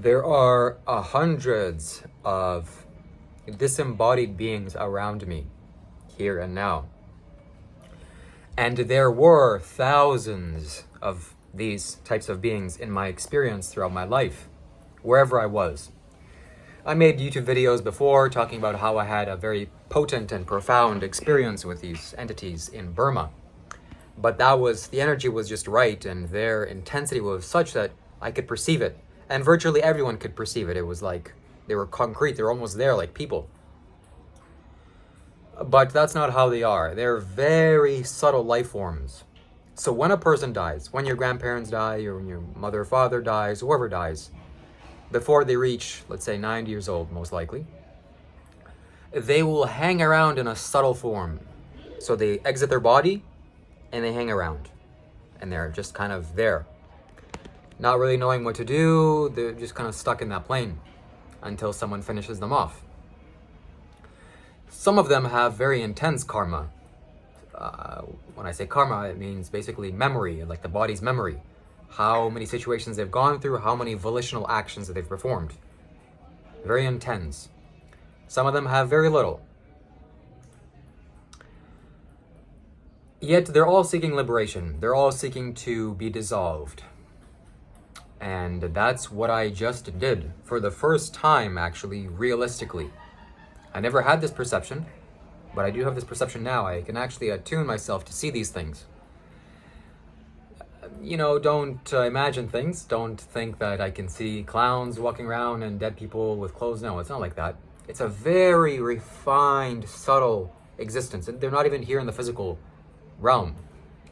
There are hundreds of disembodied beings around me, here and now. And there were thousands of these types of beings in my experience throughout my life, wherever I was. I made YouTube videos before talking about how I had a very potent and profound experience with these entities in Burma. But the energy was just right, and their intensity was such that I could perceive it. And virtually everyone could perceive it. It was like they were concrete, they were almost there like people. But that's not how they are. They're very subtle life forms. So when a person dies, when your grandparents die, or when your mother or father dies, whoever dies, before they reach, let's say, 90 years old, most likely, they will hang around in a subtle form. So they exit their body and they hang around. And they're just kind of there. Not really knowing what to do, they're just kind of stuck in that plane until someone finishes them off. Some of them have very intense karma. When I say karma, it means basically memory, like the body's memory. How many situations they've gone through, how many volitional actions that they've performed. Very intense. Some of them have very little. Yet they're all seeking liberation. They're all seeking to be dissolved. And that's what I just did for the first time, actually, realistically. I never had this perception, but I do have this perception now. I can actually attune myself to see these things. You know, don't imagine things. Don't think that I can see clowns walking around and dead people with clothes. No, it's not like that. It's a very refined, subtle existence. And they're not even here in the physical realm.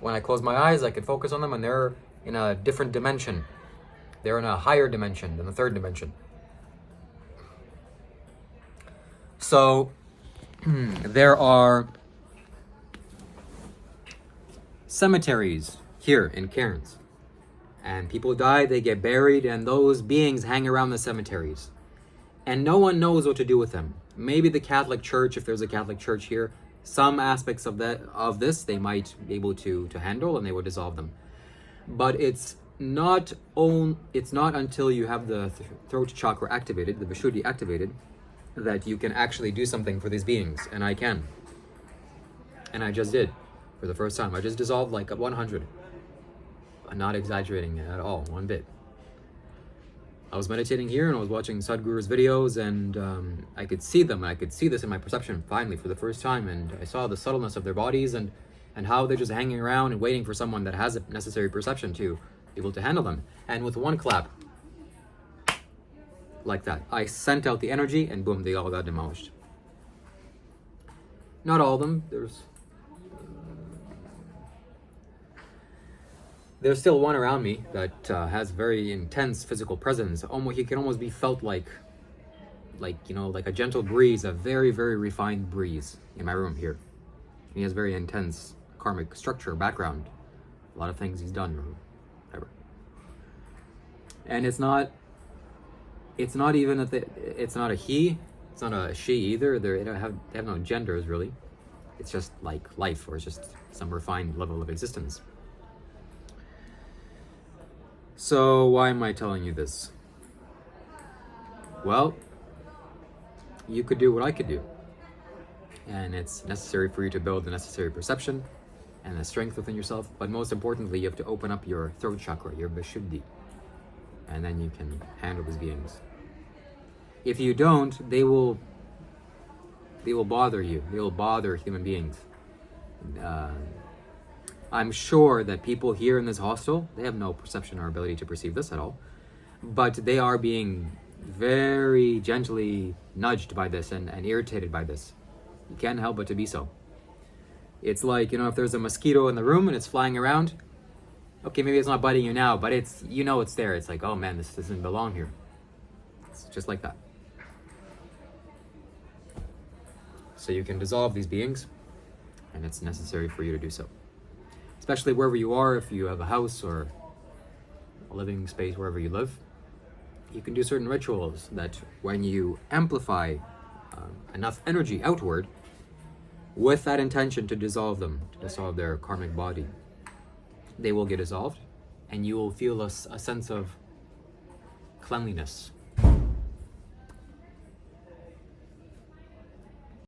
When I close my eyes, I can focus on them, and they're in a different dimension. They're in a higher dimension than the third dimension. So, there are cemeteries here in Cairns. And people die, they get buried, and those beings hang around the cemeteries. And no one knows what to do with them. Maybe the Catholic Church, if there's a Catholic Church here, some aspects of this they might be able to handle, and they would dissolve them. But it's not until you have the throat chakra activated, the Vishuddhi activated, that you can actually do something for these beings. And I can. And I just did for the first time. I just dissolved like 100. I'm not exaggerating at all, one bit. I was meditating here and I was watching Sadhguru's videos, and I could see them, and I could see this in my perception finally for the first time, and I saw the subtleness of their bodies and how they're just hanging around and waiting for someone that has a necessary perception to be able to handle them. And with one clap, like that, I sent out the energy, and boom, they all got demolished. Not all of them. There's still one around me that has very intense physical presence. He can almost be felt like a gentle breeze, a very, very refined breeze in my room here. He has very intense karmic structure, background, a lot of things he's done, or whatever. And it's not even it's not a he, it's not a she either. They have no genders really. It's just like life, or it's just some refined level of existence. So why am I telling you this? Well, you could do what I could do. And it's necessary for you to build the necessary perception and the strength within yourself. But most importantly, you have to open up your throat chakra, your Vishuddhi. And then you can handle these beings. If you don't, they will bother you. They will bother human beings. I'm sure that people here in this hostel, they have no perception or ability to perceive this at all, but they are being very gently nudged by this and irritated by this. You can't help but to be so. It's like, if there's a mosquito in the room and it's flying around, okay, maybe it's not biting you now, but it's there. It's like, oh man, this doesn't belong here. It's just like that. So you can dissolve these beings, and it's necessary for you to do so. Especially wherever you are, if you have a house or a living space wherever you live, you can do certain rituals that when you amplify enough energy outward with that intention to dissolve them, to dissolve their karmic body, they will get dissolved, and you will feel a sense of cleanliness,